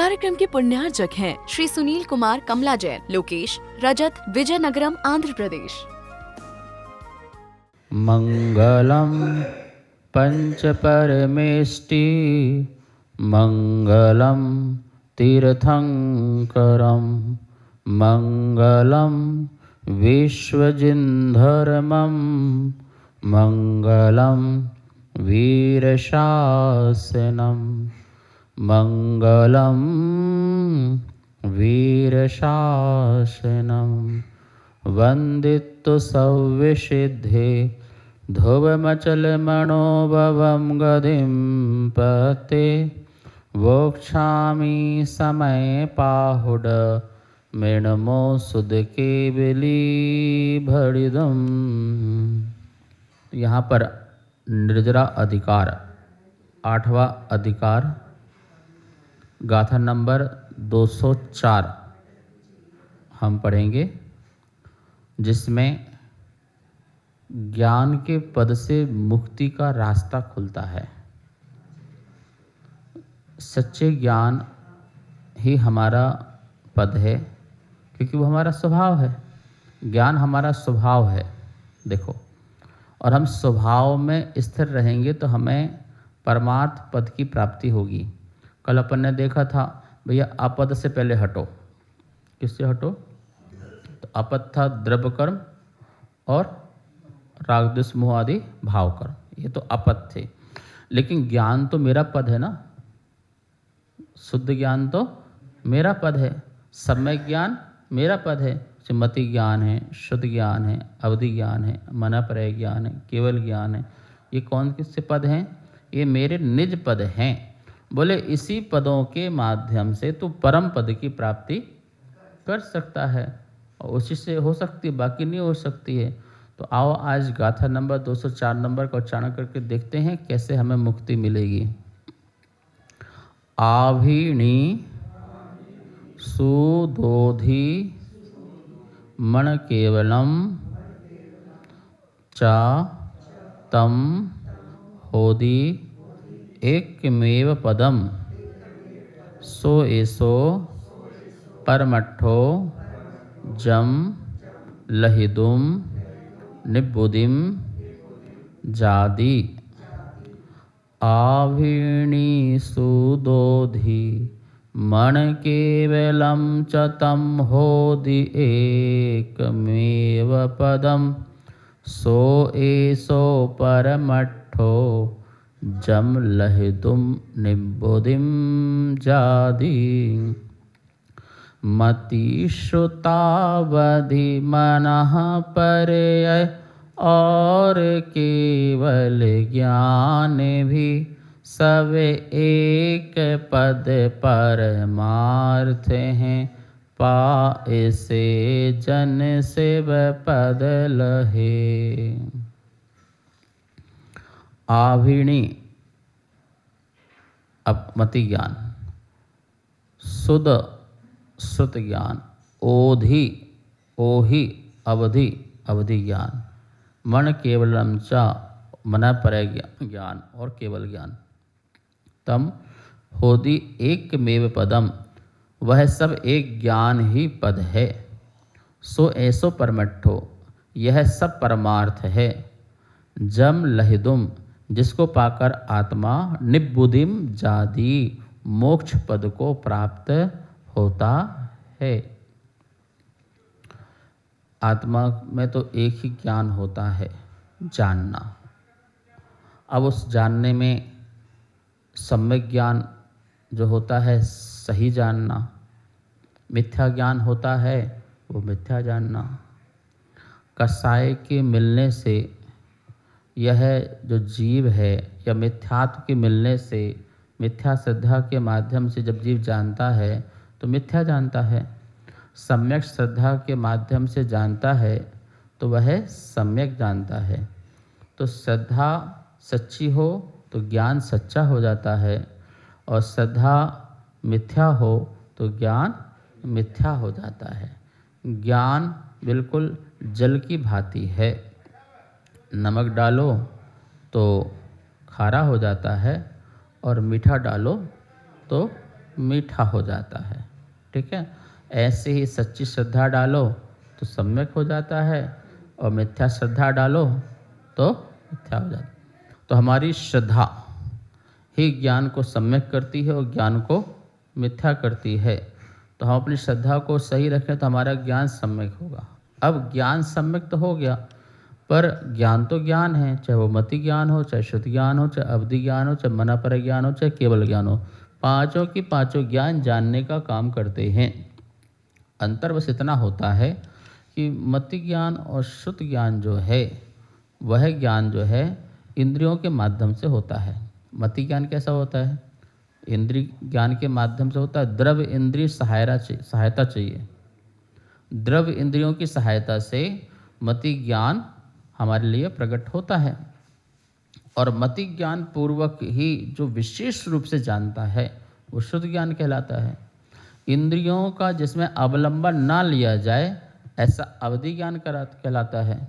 कार्यक्रम के पुण्यार्चक हैं श्री सुनील कुमार कमला जैन, लोकेश, रजत, विजयनगरम, आंध्र प्रदेश। मंगलम पंच परमेष्टि मंगलम तीर्थंकरम मंगलम विश्वजिन्धर्मम मंगलम वीरशासनम मंगलम वीरशासनम वंदितो सव्यसिद्धे ध्रुवमचलमणोभवं गतिं पते वोक्षामि समय पाहुड मृणमो सुदकेवली भड़िदम। यहाँ पर निर्जरा अधिकार, 8वां अधिकार, गाथा नंबर 204 हम पढ़ेंगे, जिसमें ज्ञान के पद से मुक्ति का रास्ता खुलता है। सच्चे ज्ञान ही हमारा पद है, क्योंकि वो हमारा स्वभाव है। ज्ञान हमारा स्वभाव है, देखो, और हम स्वभाव में स्थिर रहेंगे तो हमें परमार्थ पद की प्राप्ति होगी। कल अपन ने देखा था, भैया अपद से पहले हटो। किससे हटो? तो अपद था द्रव्य कर्म और राग द्वेष मोह आदि भाव कर्म, ये तो अपद थे। लेकिन ज्ञान तो मेरा पद है ना, शुद्ध ज्ञान तो मेरा पद है, सम्यक ज्ञान मेरा पद है। मति ज्ञान है, शुद्ध ज्ञान है, अवधि ज्ञान है, मनःपर्य ज्ञान है, केवल ज्ञान है। ये कौन किससे पद हैं? ये मेरे निज पद हैं। बोले इसी पदों के माध्यम से तू परम पद की प्राप्ति कर सकता है, और उसी से हो सकती है, बाकी नहीं हो सकती है। तो आओ आज गाथा नंबर 204 नंबर का उच्चारण करके देखते हैं कैसे हमें मुक्ति मिलेगी। आभिणी सुदोधि मन केवलम चा तम होदि एकमेव पदम सो एसो परमट्ठो जम लहिदुम निबुदिम जादि। आभिणी सुदोधि मन केवलम च तम होदि एकमेव पदम सो एसो परमट्ठो जम लहिदुम निबुदिम जादि। मति श्रुतावधि मनः पर्यय और केवल ज्ञान भी सब एक पद परमार्थ हैं। पाए से जन शिव पद लहे। आभिणी मति ज्ञान, सुद श्रुत ज्ञान, ओधि ओहि अवधि अवधि ज्ञान, मन केवलम च मनःपर्य ज्ञान और केवल ज्ञान, तम होदि एकमेव पदम, वह सब एक ज्ञान ही पद है। सो ऐसो परमट्ठो, यह सब परमार्थ है। जम लहिदुम, जिसको पाकर आत्मा निबुदिम जादि, मोक्ष पद को प्राप्त होता है। आत्मा में तो एक ही ज्ञान होता है, जानना। अब उस जानने में सम्यक ज्ञान जो होता है सही जानना, मिथ्या ज्ञान होता है वो मिथ्या जानना। कसाय के मिलने से यह जो जीव है, या मिथ्यात्व के मिलने से, मिथ्या श्रद्धा के माध्यम से जब जीव जानता है तो मिथ्या जानता है। सम्यक श्रद्धा के माध्यम से जानता है तो वह सम्यक जानता है। तो श्रद्धा सच्ची हो तो ज्ञान सच्चा हो जाता है, और श्रद्धा मिथ्या हो तो ज्ञान मिथ्या हो जाता है। ज्ञान बिल्कुल जल की भांति है, नमक डालो तो खारा हो जाता है और मीठा डालो तो मीठा हो जाता है। ठीक है, ऐसे ही सच्ची श्रद्धा डालो तो सम्यक हो जाता है, और मिथ्या श्रद्धा डालो तो मिथ्या हो जाता है। तो हमारी श्रद्धा ही ज्ञान को सम्यक करती है और ज्ञान को मिथ्या करती है। तो हम अपनी श्रद्धा को सही रखें तो हमारा ज्ञान सम्यक होगा। अब ज्ञान सम्यक तो हो गया, पर ज्ञान तो ज्ञान है, चाहे वो मति ज्ञान हो, चाहे श्रुति ज्ञान हो, चाहे अवधि ज्ञान हो, चाहे मनापर ज्ञान हो, चाहे केवल ज्ञान हो, पांचों की पांचों ज्ञान जानने का काम करते हैं। अंतर बस इतना होता है कि मति ज्ञान और श्रुत ज्ञान जो है वह ज्ञान जो है इंद्रियों के माध्यम से होता है। मति ज्ञान कैसा होता है? इंद्रिय ज्ञान के माध्यम से होता है। द्रव्य इंद्रिय सहायता चाहिए। द्रव्य इंद्रियों की सहायता से मति ज्ञान हमारे लिए प्रकट होता है, और मति ज्ञान पूर्वक ही जो विशेष रूप से जानता है वो शुद्ध ज्ञान कहलाता है। इंद्रियों का जिसमें अवलंबन ना लिया जाए ऐसा अवधि ज्ञान कहलाता है,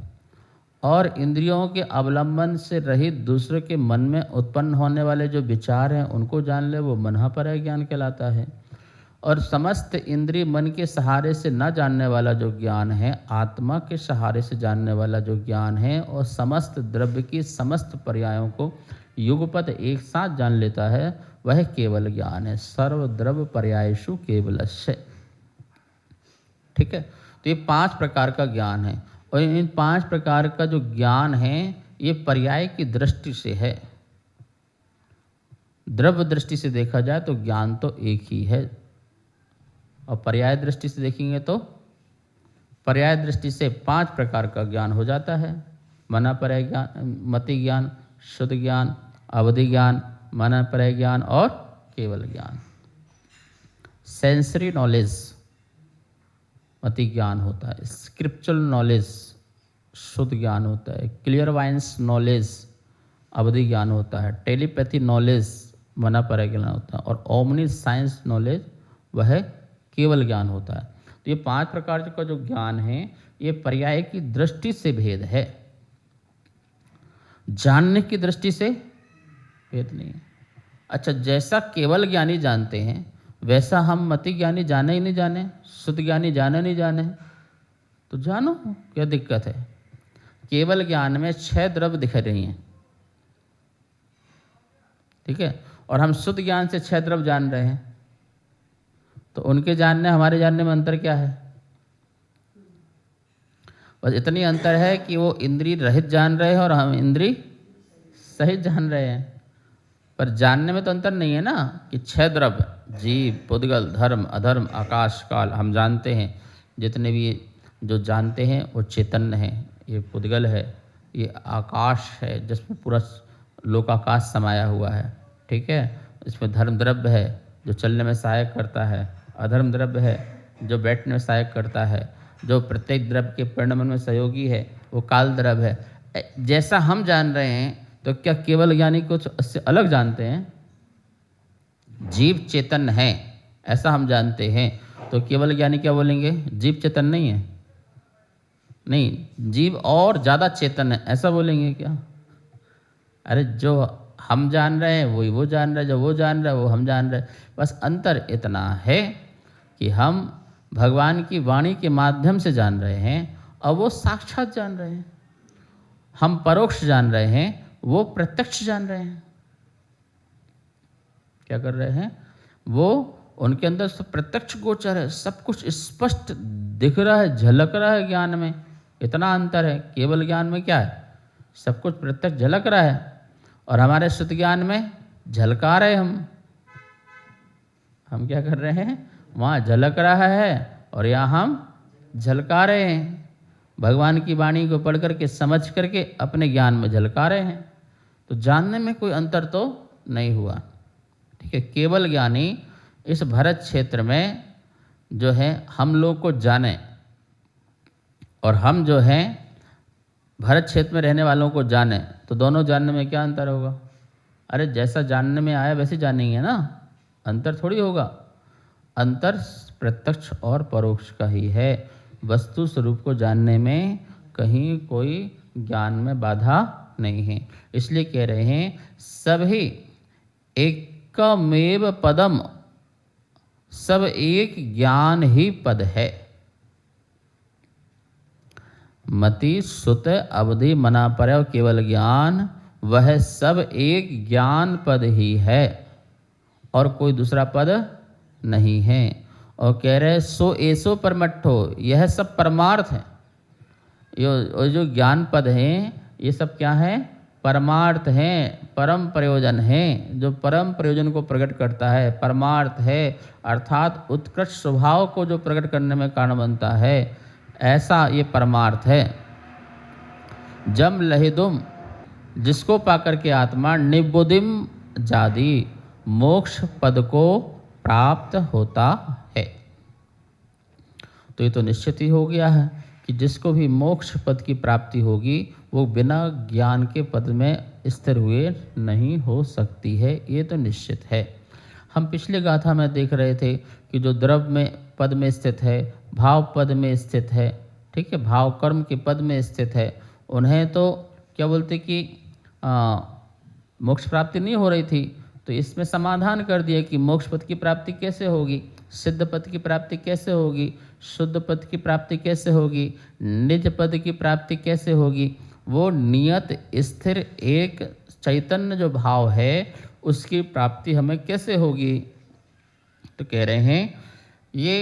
और इंद्रियों के अवलंबन से रहित दूसरे के मन में उत्पन्न होने वाले जो विचार हैं उनको जान ले वो मनःपर ज्ञान कहलाता है। और समस्त इंद्रिय मन के सहारे से न जानने वाला जो ज्ञान है, आत्मा के सहारे से जानने वाला जो ज्ञान है, और समस्त द्रव्य की समस्त पर्यायों को युगपत एक साथ जान लेता है, वह केवल ज्ञान है। सर्वद्रव्य पर्यायेषु केवलस्य। ठीक है, तो ये 5 प्रकार का ज्ञान है, और इन 5 प्रकार का जो ज्ञान है ये पर्याय की दृष्टि से है। द्रव्य दृष्टि से देखा जाए तो ज्ञान तो एक ही है, और पर्याय दृष्टि से देखेंगे तो पर्याय दृष्टि से 5 प्रकार का ज्ञान हो जाता है। मनापर ज्ञान, मति ज्ञान, शुद्ध ज्ञान, अवधि ज्ञान, मनापर ज्ञान और केवल ज्ञान। सेंसरी नॉलेज मति ज्ञान होता है, स्क्रिप्चुरल नॉलेज शुद्ध ज्ञान होता है, क्लियरवाइंस नॉलेज अवधि ज्ञान होता है, टेलीपैथी नॉलेज मनापर ज्ञान होता है, और ओमनी साइंस नॉलेज वह केवल ज्ञान होता है। तो ये 5 प्रकार का जो ज्ञान है ये पर्याय की दृष्टि से भेद है, जानने की दृष्टि से भेद नहीं है। अच्छा, जैसा केवल ज्ञानी जानते हैं वैसा हम मति ज्ञानी जाने ही नहीं जाने, शुद्ध ज्ञानी जाने नहीं जाने, तो जानो, क्या दिक्कत है? केवल ज्ञान में 6 द्रव्य दिख रही हैं, ठीक है, और हम शुद्ध ज्ञान से 6 द्रव्य जान रहे हैं, तो उनके जानने हमारे जानने में अंतर क्या है? बस इतनी अंतर है कि वो इंद्रिय रहित जान रहे हैं और हम इंद्रिय सहित जान रहे हैं, पर जानने में तो अंतर नहीं है ना, कि 6 द्रव्य जीव, पुद्गल, धर्म, अधर्म, आकाश, काल हम जानते हैं। जितने भी जो जानते हैं वो चैतन्य है, ये पुद्गल है, ये आकाश है जिसमें पूरा लोकाकाश समाया हुआ है, ठीक है। इसमें धर्म द्रव्य है जो चलने में सहायक करता है, अधर्म द्रव्य है जो बैठने में सहायक करता है, जो प्रत्येक द्रव्य के परिणमन में सहयोगी है वो काल द्रव्य है। जैसा हम जान रहे हैं तो क्या केवल ज्ञानी कुछ इससे अलग जानते हैं? जीव चेतन है ऐसा हम जानते हैं, तो केवल ज्ञानी क्या बोलेंगे? जीव चेतन नहीं है, नहीं, जीव और ज़्यादा चेतन है ऐसा बोलेंगे क्या? अरे जो हम जान रहे हैं वही वो जान रहे हैं, जो वो जान रहे हैं वो हम जान रहे हैं। बस अंतर इतना है कि हम भगवान की वाणी के माध्यम से जान रहे हैं और वो साक्षात जान रहे हैं। हम परोक्ष जान रहे हैं, वो प्रत्यक्ष जान रहे हैं। क्या कर रहे हैं? वो उनके अंदर सब प्रत्यक्ष गोचर है, सब कुछ स्पष्ट दिख रहा है, झलक रहा है। ज्ञान में इतना अंतर है। केवल ज्ञान में क्या है? सब कुछ प्रत्यक्ष झलक रहा है, और हमारे शुद्ध ज्ञान में झलका रहे हम क्या कर रहे हैं? वहाँ झलक रहा है और यहाँ हम झलका रहे हैं। भगवान की वाणी को पढ़ करके समझ करके अपने ज्ञान में झलका रहे हैं। तो जानने में कोई अंतर तो नहीं हुआ, ठीक है। केवल ज्ञानी इस भरत क्षेत्र में जो है हम लोग को जाने, और हम जो हैं भरत क्षेत्र में रहने वालों को जाने, तो दोनों जानने में क्या अंतर होगा? अरे जैसा जानने में आया वैसे जानेंगे ना, अंतर थोड़ी होगा। अंतर प्रत्यक्ष और परोक्ष का ही है। वस्तु स्वरूप को जानने में कहीं कोई ज्ञान में बाधा नहीं है। इसलिए कह रहे हैं सभी एकमेव पदम सब एक ज्ञान ही पद है। मति सुत अवधि मना परव केवल ज्ञान, वह सब एक ज्ञान पद ही है और कोई दूसरा पद नहीं है। और कह रहे सो ऐसो परमट्ठो, यह सब परमार्थ है। ये जो ज्ञान पद हैं ये सब क्या है? परमार्थ हैं, परम प्रयोजन हैं, जो परम प्रयोजन को प्रकट करता है, परमार्थ है, अर्थात उत्कृष्ट स्वभाव को जो प्रकट करने में कारण बनता है, ऐसा ये परमार्थ है। जम लहिदुम, जिसको पाकर के आत्मा निबुदिम जादी मोक्ष पद को प्राप्त होता है। तो ये तो निश्चित ही हो गया है कि जिसको भी मोक्ष पद की प्राप्ति होगी वो बिना ज्ञान के पद में स्थिर हुए नहीं हो सकती है, ये तो निश्चित है। हम पिछले गाथा में देख रहे थे कि जो द्रव्य में पद में स्थित है, भाव पद में स्थित है, ठीक है, भाव कर्म के पद में स्थित है, उन्हें तो क्या बोलते कि मोक्ष प्राप्ति नहीं हो रही थी। तो इसमें समाधान कर दिया कि मोक्ष पद की प्राप्ति कैसे होगी, सिद्ध पद की प्राप्ति कैसे होगी, शुद्ध पद की प्राप्ति कैसे होगी, निज पद की प्राप्ति कैसे होगी। वो नियत स्थिर एक चैतन्य जो भाव है उसकी प्राप्ति हमें कैसे होगी। तो कह रहे हैं ये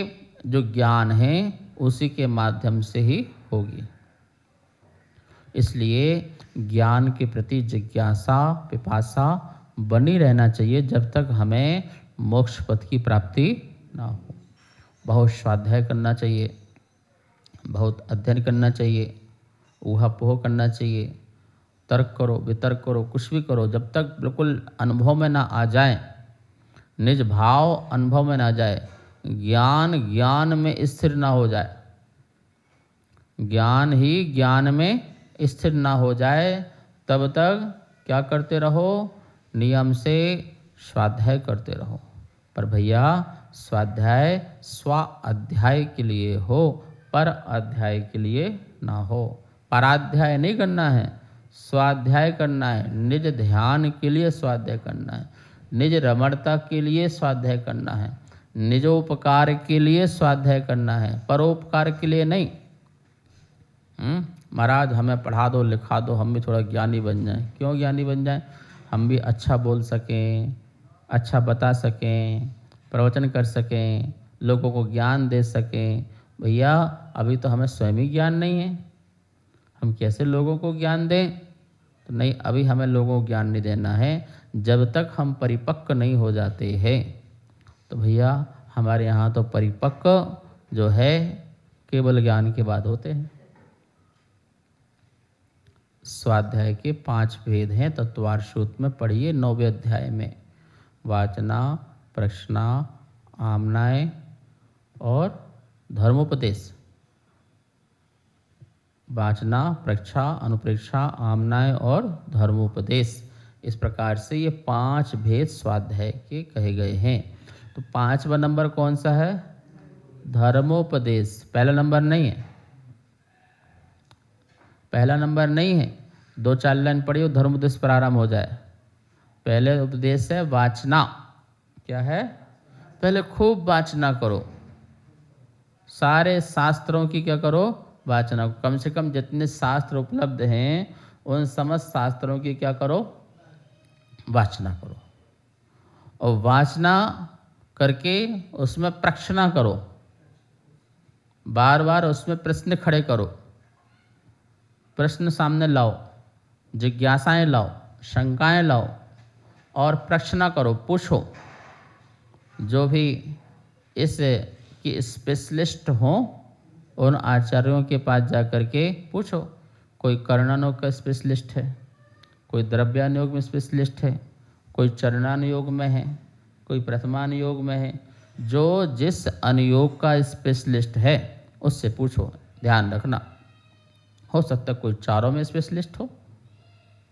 जो ज्ञान है उसी के माध्यम से ही होगी। इसलिए ज्ञान के प्रति जिज्ञासा पिपासा बनी रहना चाहिए जब तक हमें मोक्ष पद की प्राप्ति ना हो। बहुत स्वाध्याय करना चाहिए, बहुत अध्ययन करना चाहिए, ऊहापोह करना चाहिए, तर्क करो वितर्क करो, कुछ भी करो, जब तक बिल्कुल अनुभव में ना आ जाए, निज भाव अनुभव में ना जाए, ज्ञान में स्थिर ना हो जाए, ज्ञान ही ज्ञान में स्थिर ना हो जाए, तब तक क्या करते रहो? नियम से स्वाध्याय करते रहो। पर भैया स्वाध्याय स्व अध्याय के लिए हो, पर अध्याय के लिए ना हो। पराध्याय नहीं करना है, स्वाध्याय करना है। निज ध्यान के लिए स्वाध्याय करना है, निज रमणता के लिए स्वाध्याय करना है, निजोपकार के लिए स्वाध्याय करना है, परोपकार के लिए नहीं। महाराज हमें पढ़ा दो लिखा दो, हम भी थोड़ा ज्ञानी बन जाएं। क्यों ज्ञानी बन जाएं? हम भी अच्छा बोल सकें, अच्छा बता सकें, प्रवचन कर सकें, लोगों को ज्ञान दे सकें। भैया अभी तो हमें स्वयं ही ज्ञान नहीं है, हम कैसे लोगों को ज्ञान दें? तो नहीं, अभी हमें लोगों को ज्ञान नहीं देना है जब तक हम परिपक्व नहीं हो जाते हैं। तो भैया हमारे यहाँ तो परिपक्व जो है केवल ज्ञान के बाद होते हैं। स्वाध्याय के 5 भेद हैं, तत्वार सूत्र में पढ़िए 9वें अध्याय में। वाचना, प्रश्ना, आमनाय और धर्मोपदेश। वाचना, प्रक्षा, अनुप्रेक्षा, आमनाय और धर्मोपदेश, इस प्रकार से ये 5 भेद स्वाध्याय के कहे गए हैं। तो 5वां नंबर कौन सा है? धर्मोपदेश। पहला नंबर नहीं है, पहला नंबर नहीं है। 2-4 लाइन पढ़िए, धर्मोपदेश प्रारंभ हो जाए। पहले उपदेश है वाचना। क्या है? पहले खूब वाचना करो, सारे शास्त्रों की क्या करो? वाचना। कम से कम जितने शास्त्र उपलब्ध हैं उन समस्त शास्त्रों की क्या करो? वाचना करो। और वाचना करके उसमें प्रश्ना करो, बार बार उसमें प्रश्न खड़े करो, प्रश्न सामने लाओ, जिज्ञासाएं लाओ, शंकाएं लाओ और प्रश्न करो, पूछो। जो भी इस की स्पेशलिस्ट हों उन आचार्यों के पास जा कर के पूछो। कोई कर्णानुयोग का स्पेशलिस्ट है, कोई द्रव्यानुयोग में स्पेशलिस्ट है, कोई चरणानुयोग में है, कोई प्रथमानुयोग में है। जो जिस अनुयोग का स्पेशलिस्ट है उससे पूछो। ध्यान रखना, हो सकता है कोई चारों में स्पेशलिस्ट हो,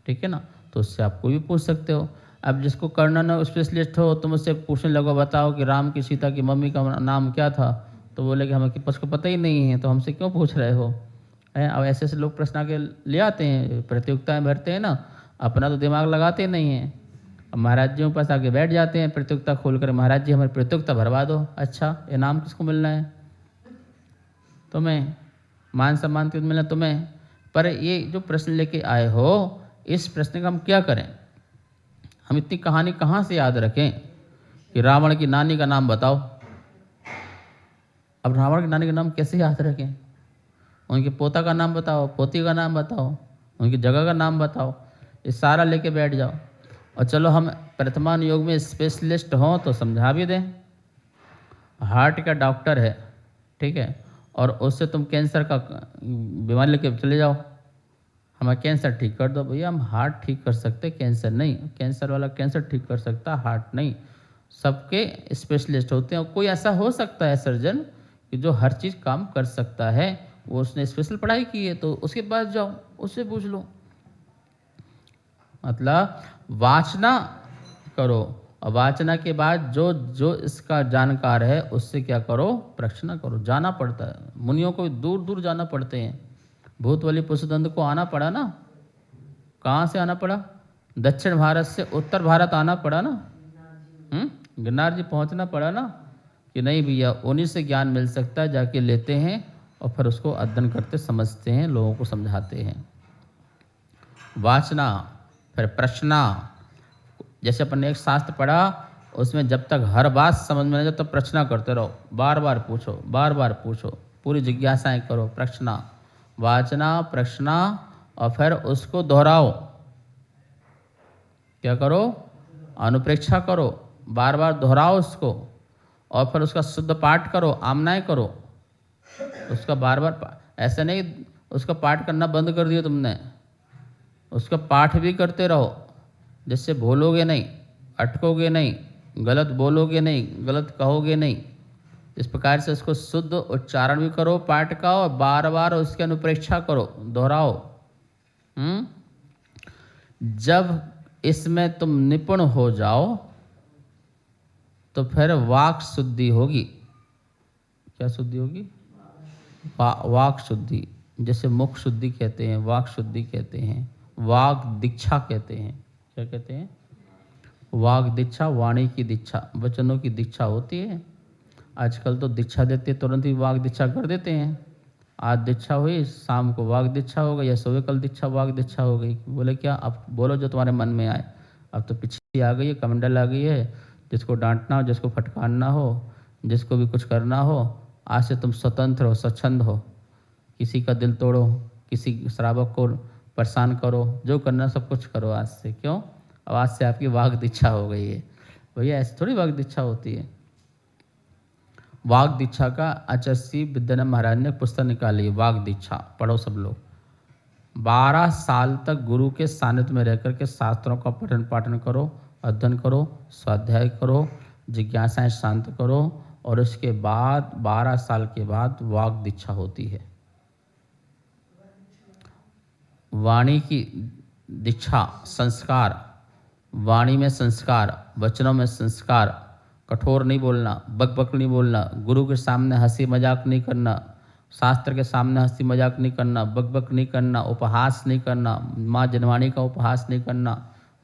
ठीक है ना, तो उससे आप कोई भी पूछ सकते हो। अब जिसको कर्णानुयोग स्पेशलिस्ट हो तुम उससे पूछने लगो, बताओ कि राम की सीता की मम्मी का नाम क्या था, तो बोले कि हमें कुछ को पता ही नहीं है, तो हमसे क्यों पूछ रहे हो? अब ऐसे ऐसे लोग प्रश्न के ले आते हैं, प्रतियोगिताएं भरते हैं ना, अपना तो दिमाग लगाते नहीं हैं। अब महाराज जी के पास आके बैठ जाते हैं प्रतियोगिता खोलकर, महाराज जी हमारी प्रतियोगिता भरवा दो। अच्छा, इनाम किसको मिलना है? तुम्हें। मान सम्मान किसको मिलना? तुम्हें। पर ये जो प्रश्न लेके आए हो, इस प्रश्न का हम क्या करें? हम इतनी कहानी कहाँ से याद रखें कि रावण की नानी का नाम बताओ? अब रावण की नानी का नाम कैसे याद रखें? उनके पोता का नाम बताओ, पोती का नाम बताओ, उनकी जगह का नाम बताओ, ये सारा लेके बैठ जाओ। और चलो हम प्रथमान योग में स्पेशलिस्ट हों तो समझा भी दें। हार्ट का डॉक्टर है, ठीक है, और उससे तुम कैंसर का बीमारी लेके चले जाओ, हमारा कैंसर ठीक कर दो। भैया हम हार्ट ठीक कर सकते, कैंसर नहीं। कैंसर वाला कैंसर ठीक कर सकता, हार्ट नहीं। सबके स्पेशलिस्ट होते हैं। कोई ऐसा हो सकता है सर्जन कि जो हर चीज़ काम कर सकता है, वो उसने स्पेशल पढ़ाई की है, तो उसके पास जाओ, उससे पूछ लो। मतलब वाचना करो, और वाचना के बाद जो जो इसका जानकार है उससे क्या करो? प्रश्न करो। जाना पड़ता है, मुनियों को दूर दूर जाना पड़ते हैं। भूतवली पुष्पदंत को आना पड़ा ना। कहाँ से आना पड़ा? दक्षिण भारत से उत्तर भारत आना पड़ा ना। गिरनार जी पहुँचना पड़ा ना, कि नहीं भैया उन्हीं से ज्ञान मिल सकता है। जाके लेते हैं और फिर उसको अध्ययन करते, समझते हैं, लोगों को समझाते हैं। वाचना, फिर प्रश्ना। जैसे अपन ने एक शास्त्र पढ़ा, उसमें जब तक हर बात समझ में नहीं जाए तब प्रश्न करते रहो, बार बार पूछो, बार बार पूछो, पूरी जिज्ञासाएं करो। प्रश्ना, वाचना, प्रश्ना, और फिर उसको दोहराओ। क्या करो? अनुप्रेक्षा करो, बार बार दोहराओ उसको, और फिर उसका शुद्ध पाठ करो, आमनाएं करो उसका बार बार। ऐसा नहीं उसका पाठ करना बंद कर दिया तुमने, उसका पाठ भी करते रहो, जिससे भूलोगे नहीं, अटकोगे नहीं, गलत बोलोगे नहीं, गलत कहोगे नहीं। इस प्रकार से उसको शुद्ध उच्चारण भी करो पाठ का, और बार बार उसकी अनुप्रेक्षा करो, दोहराओ। जब इसमें तुम निपुण हो जाओ तो फिर वाक शुद्धि होगी। क्या शुद्धि होगी? वाक शुद्धि। जैसे मुख शुद्धि कहते हैं, वाक शुद्धि कहते हैं, वाक दीक्षा कहते हैं। क्या कहते हैं? वाक दीक्षा, वाणी की दीक्षा, वचनों की दीक्षा होती है। आजकल तो दीक्षा देते तुरंत ही वाक दीक्षा कर देते हैं। आज दीक्षा हुई, शाम को वाक दीक्षा हो गई, या सुबह कल दीक्षा वाक दीक्षा हो गई। बोले क्या? अब बोलो जो तुम्हारे मन में आए। अब तो पीछे आ गई है, कमंडल आ गई है, जिसको डांटना हो, जिसको फटकारना हो, जिसको भी कुछ करना हो, आज से तुम स्वतंत्र हो, स्वच्छंद हो। किसी का दिल तोड़ो, किसी श्रावक को परेशान करो, जो करना सब कुछ करो आज से। क्यों? अब आज से आपकी वाक दीक्षा हो गई है। भैया ऐसी थोड़ी वाक दीक्षा होती है। वाक दीक्षा का आचार्य विद्यानंद महाराज ने पुस्तक निकाली, वाक दीक्षा, पढ़ो सब लोग। 12 साल तक गुरु के सानिध्य में रहकर के शास्त्रों का पठन पाठन करो, अध्ययन करो, स्वाध्याय करो, जिज्ञासाएं शांत करो, और उसके बाद 12 साल के बाद वाक दीक्षा होती है। वाणी की दीक्षा, संस्कार, वाणी में संस्कार, वचनों में संस्कार। कठोर नहीं बोलना, बकबक नहीं बोलना, गुरु के सामने हंसी मजाक नहीं करना, शास्त्र के सामने हंसी मजाक नहीं करना, बकबक नहीं करना, उपहास नहीं करना, माँ जनवाणी का उपहास नहीं करना,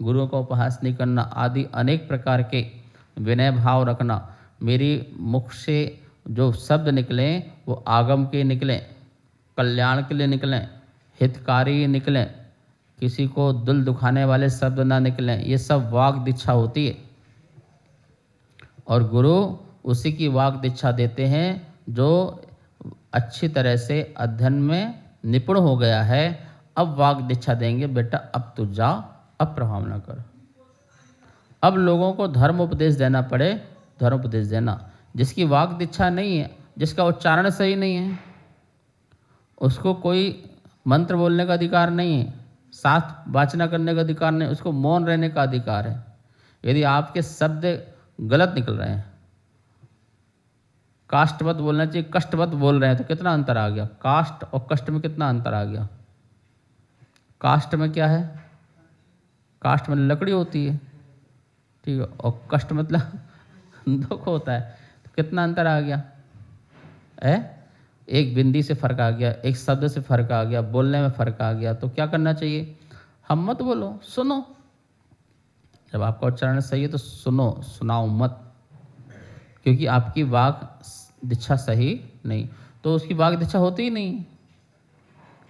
गुरुओं का उपहास नहीं करना, आदि अनेक प्रकार के विनय भाव रखना। मेरी मुख से जो शब्द निकलें वो आगम के निकलें, कल्याण के लिए निकलें, हितकारी निकलें, किसी को दिल दुखाने वाले शब्द ना निकलें। ये सब वाक दीक्षा होती है। और गुरु उसी की वाक दीक्षा देते हैं जो अच्छी तरह से अध्ययन में निपुण हो गया है। अब वाक दीक्षा देंगे, बेटा अब तू जा, अब प्रभाव ना कर। अब लोगों को धर्म उपदेश देना पड़े, धर्म उपदेश देना। जिसकी वाक दीक्षा नहीं है, जिसका उच्चारण सही नहीं है, उसको कोई मंत्र बोलने का अधिकार नहीं है, साथ वाचना करने का अधिकार नहीं, उसको मौन रहने का अधिकार है। यदि आपके शब्द गलत निकल रहे हैं, काष्टवत बोलना चाहिए, कष्टवत बोल रहे हैं, तो कितना अंतर आ गया? काष्ट और कष्ट में कितना अंतर आ गया? काष्ट में क्या है? काष्ट में लकड़ी होती है, ठीक है, और कष्ट मतलब दुख होता है, तो कितना अंतर आ गया? एक बिंदी से फर्क आ गया, एक शब्द से फर्क आ गया, बोलने में फर्क आ गया। तो क्या करना चाहिए? हम मत बोलो, सुनो, जब आपका उच्चारण सही है तो सुनो, सुनाओ मत, क्योंकि आपकी वाक दीक्षा सही नहीं, तो उसकी वाक दीक्षा होती ही नहीं।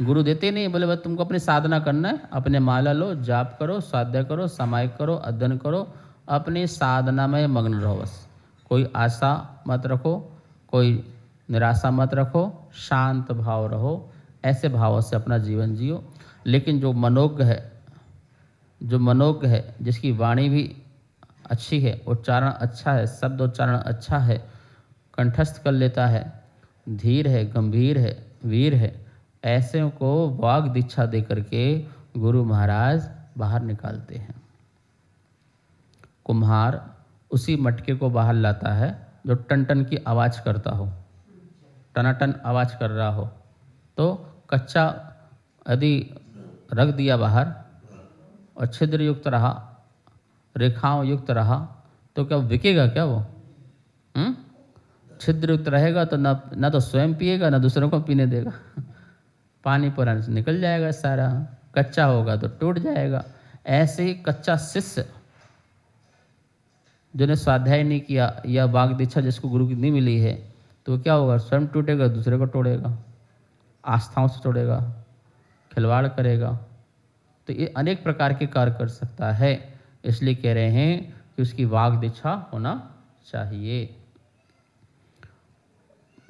गुरु देते नहीं, बोले बस तुमको अपनी साधना करना है, अपने माला लो, जाप करो, स्वाध्याय करो, सामायिक करो, अध्ययन करो, अपनी साधना में मग्न रहो। बस कोई आशा मत रखो, कोई निराशा मत रखो, शांत भाव रहो, ऐसे भावों से अपना जीवन जियो। लेकिन जो मनोज्ञ है, जिसकी वाणी भी अच्छी है, उच्चारण अच्छा है, शब्द उच्चारण अच्छा है, कंठस्थ कर लेता है, धीर है, गंभीर है, वीर है, ऐसे को वाग दीक्षा दे करके गुरु महाराज बाहर निकालते हैं। कुम्हार उसी मटके को बाहर लाता है जो टन टन की आवाज़ करता हो, टनाटन आवाज़ कर रहा हो। तो कच्चा यदि रख दिया बाहर और छिद्र युक्त रहा, रेखाओं युक्त रहा, तो क्या बिकेगा क्या वो? छिद्र युक्त रहेगा तो ना तो स्वयं पिएगा, ना दूसरों को पीने देगा। पानी पूरा निकल जाएगा सारा, कच्चा होगा तो टूट जाएगा। ऐसे ही कच्चा शिष्य जिन्हें स्वाध्याय नहीं किया या वाग दीक्षा जिसको गुरु की नहीं मिली है, तो क्या होगा? स्वयं टूटेगा, दूसरे को तोड़ेगा, आस्थाओं से तोड़ेगा, खिलवाड़ करेगा। तो ये अनेक प्रकार के कार्य कर सकता है। इसलिए कह रहे हैं कि उसकी वाग दीक्षा होना चाहिए।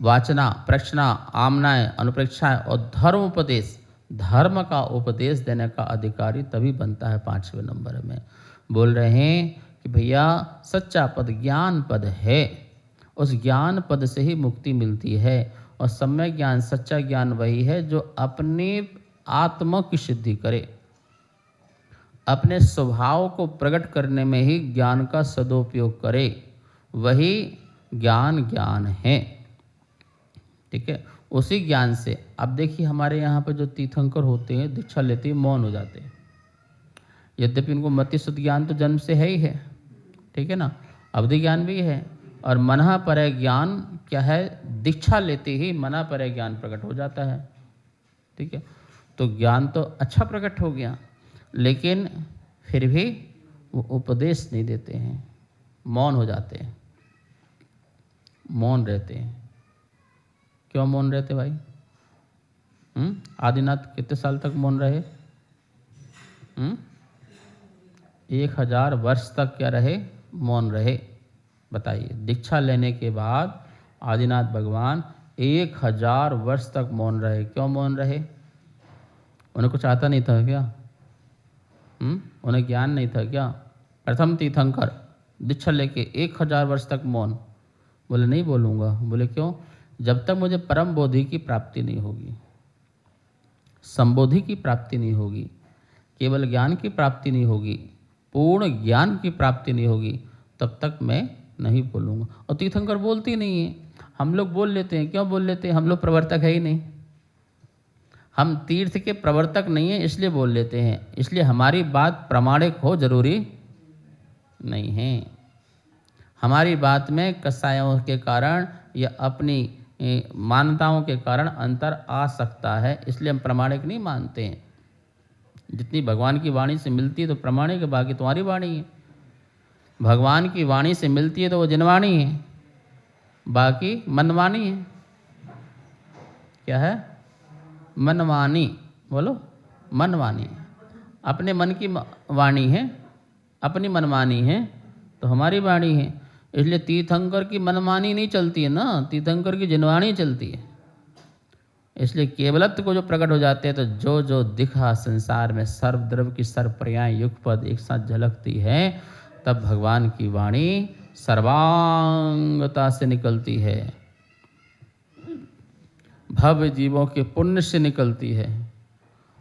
वाचना, प्रश्ना, आमनाएं, अनुप्रेक्षाएं और धर्मोपदेश, धर्म का उपदेश देने का अधिकारी तभी बनता है 5वें नंबर में। बोल रहे हैं कि भैया सच्चा पद ज्ञान पद है, उस ज्ञान पद से ही मुक्ति मिलती है। और सम्यक ज्ञान, सच्चा ज्ञान वही है जो अपने आत्मा की सिद्धि करे, अपने स्वभाव को प्रकट करने में ही ज्ञान का सदुपयोग करे, वही ज्ञान है। ठीक है, उसी ज्ञान से अब देखिए हमारे यहाँ पर जो तीर्थंकर होते हैं, दीक्षा लेते ही मौन हो जाते हैं। यद्यपि इनको मति शुद्ध ज्ञान तो जन्म से है ही है, ठीक है ना, अवधि ज्ञान भी है। और मना पर ज्ञान क्या है? दीक्षा लेते ही मना पर ज्ञान प्रकट हो जाता है। ठीक है, तो ज्ञान तो अच्छा प्रकट हो गया, लेकिन फिर भी वो उपदेश नहीं देते हैं, मौन हो जाते हैं, मौन रहते हैं। क्यों मौन रहते भाई? आदिनाथ कितने साल तक मौन रहे? 1000 वर्ष तक क्या रहे? मौन रहे। बताइए, दीक्षा लेने के बाद आदिनाथ भगवान 1000 वर्ष तक मौन रहे। क्यों मौन रहे? उन्हें कुछ आता नहीं था क्या? उन्हें ज्ञान नहीं था क्या? प्रथम तीर्थंकर दीक्षा लेके 1000 वर्ष तक मौन। बोले नहीं बोलूँगा। बोले क्यों? जब तक मुझे परम बोधि की प्राप्ति नहीं होगी, संबोधि की प्राप्ति नहीं होगी, केवल ज्ञान की प्राप्ति नहीं होगी, पूर्ण ज्ञान की प्राप्ति नहीं होगी, तब तक मैं नहीं बोलूँगा। और तीर्थंकर बोलती नहीं है। हम लोग बोल लेते हैं। क्यों बोल लेते हैं? हम लोग प्रवर्तक है ही नहीं, हम तीर्थ के प्रवर्तक नहीं हैं, इसलिए बोल लेते हैं। इसलिए हमारी बात प्रामाणिक हो जरूरी नहीं है। हमारी बात में कसायों के कारण या अपनी मान्यताओं के कारण अंतर आ सकता है, इसलिए हम प्रामाणिक नहीं मानते हैं। जितनी भगवान की वाणी से मिलती है तो प्रामाणिक है, बाकी तुम्हारी वाणी है। भगवान की वाणी से मिलती है तो वो जिनवाणी है, बाकी मनवाणी है। क्या है? मनवाणी। बोलो, मनवाणी। अपने मन की वाणी है, अपनी मनमानी है, तो हमारी वाणी है। इसलिए तीर्थंकर की मनमानी नहीं चलती है ना, तीर्थंकर की जिनवाणी चलती है। इसलिए केवलत्व को जो प्रकट हो जाते हैं, तो जो जो दिखा संसार में सर्वद्रव्य की सर्वपर्याय युगपद एक साथ झलकती है, तब भगवान की वाणी सर्वांगता से निकलती है, भव्य जीवों के पुण्य से निकलती है,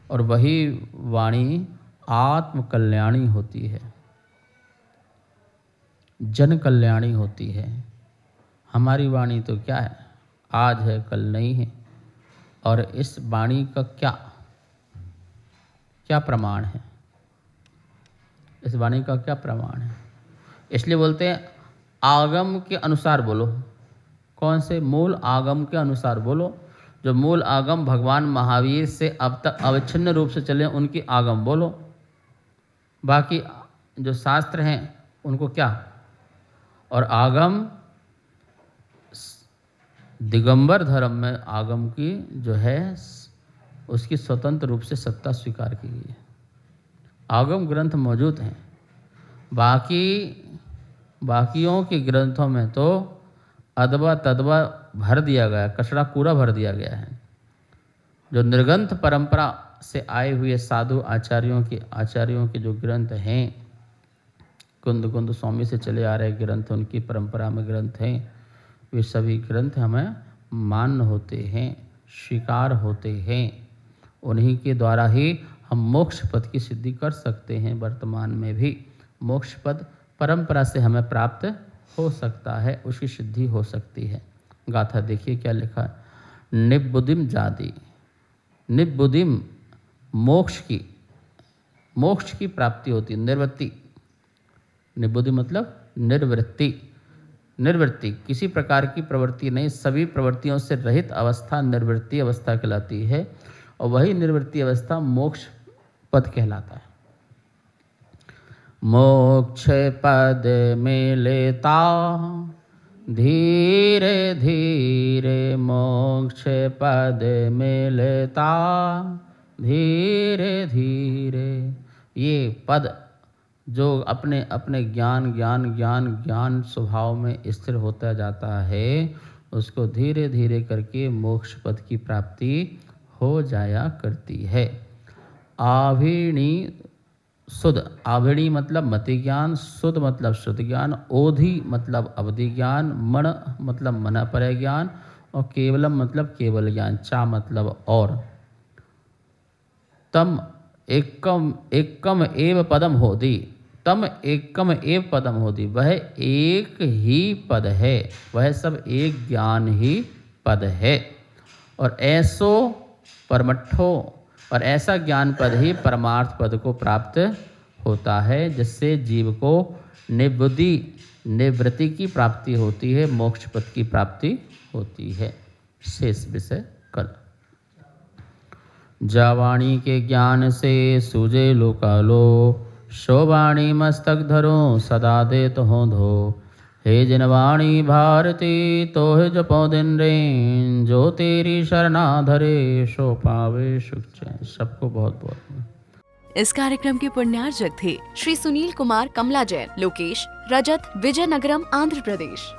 और वही वाणी आत्म कल्याणी होती है, जन कल्याणी होती है। हमारी वाणी तो क्या है? आज है कल नहीं है। और इस वाणी का क्या प्रमाण है? इस वाणी का क्या प्रमाण है? इसलिए बोलते हैं आगम के अनुसार बोलो। कौन से? मूल आगम के अनुसार बोलो। जो मूल आगम भगवान महावीर से अब तक अविच्छिन्न रूप से चले, उनकी आगम बोलो। बाकी जो शास्त्र हैं उनको क्या, और आगम दिगंबर धर्म में आगम की जो है उसकी स्वतंत्र रूप से सत्ता स्वीकार की गई है। आगम ग्रंथ मौजूद हैं, बाकियों के ग्रंथों में तो अदबा तदबा भर दिया गया, कचरा कूड़ा भर दिया गया है। जो निर्ग्रंथ परंपरा से आए हुए साधु आचार्यों के जो ग्रंथ हैं, कुंद स्वामी से चले आ रहे ग्रंथ, उनकी परंपरा में ग्रंथ हैं, वे सभी ग्रंथ हमें मान्य होते हैं, स्वीकार होते हैं। उन्हीं के द्वारा ही हम मोक्ष पद की सिद्धि कर सकते हैं। वर्तमान में भी मोक्ष पद परंपरा से हमें प्राप्त हो सकता है, उसकी सिद्धि हो सकती है। गाथा देखिए क्या लिखा है, निब्बुदिम जाति, निब्बुदिम मोक्ष की प्राप्ति होती है, निर्वृत्ति। निब्बुद्धि मतलब निर्वृत्ति, किसी प्रकार की प्रवृत्ति नहीं, सभी प्रवृत्तियों से रहित अवस्था निर्वृत्ति अवस्था कहलाती है, और वही निर्वृत्ति अवस्था मोक्ष पद कहलाता है। मोक्ष पद में लेता धीरे धीरे, मोक्ष पद में लेता धीरे धीरे। ये पद जो अपने अपने ज्ञान स्वभाव में स्थिर होता जाता है, उसको धीरे धीरे करके मोक्ष पद की प्राप्ति हो जाया करती है। आभिणी सुध, आभिणी मतलब मति ज्ञान, सुध मतलब शुद्ध ज्ञान, ओधि मतलब अवधि ज्ञान, मण मतलब मन पर ज्ञान, और केवलम मतलब केवल ज्ञान, चा मतलब और। तम एकम एव पदम होदि, तम एकम एव पदम होदि, वह एक ही पद है, वह सब एक ज्ञान ही पद है। और ऐसो परमठो, और ऐसा ज्ञान पद ही परमार्थ पद को प्राप्त होता है, जिससे जीव को निवृत्ति की प्राप्ति होती है, मोक्ष पद की प्राप्ति होती है। शेष विषय कल। जावाणी के ज्ञान से सूझे लोकालो, शोवाणी मस्तक धरो सदा देत हो धो। हे जिनवाणी भारती तोह जपो दिन रें, जो तेरी शरणा धरे सो पावे सुख चैन। सबको बहुत बहुत। इस कार्यक्रम के पुण्यार्जक थे श्री सुनील कुमार कमला जैन, लोकेश, रजत, विजयनगरम, आंध्र प्रदेश।